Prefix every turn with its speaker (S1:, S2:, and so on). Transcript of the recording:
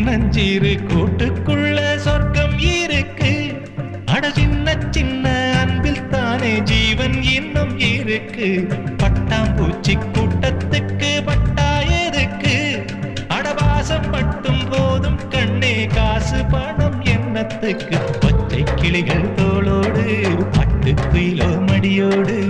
S1: நஞ்சீரு கூட்டுக்குள்ள சொர்க்கம் இருக்கு. அட சின்ன சின்ன அன்பில் தானே ஜீவன் இன்னும் இருக்கு. பட்டாம்பூச்சி கூட்டத்துக்கு பட்டா எதுக்கு? அடவாசம் மட்டும் போதும் கண்ணே, காசு பணம் என்னத்துக்கு? பச்சை கிளிகள் தோளோடு பட்டுக்குயிலோ மடியோடு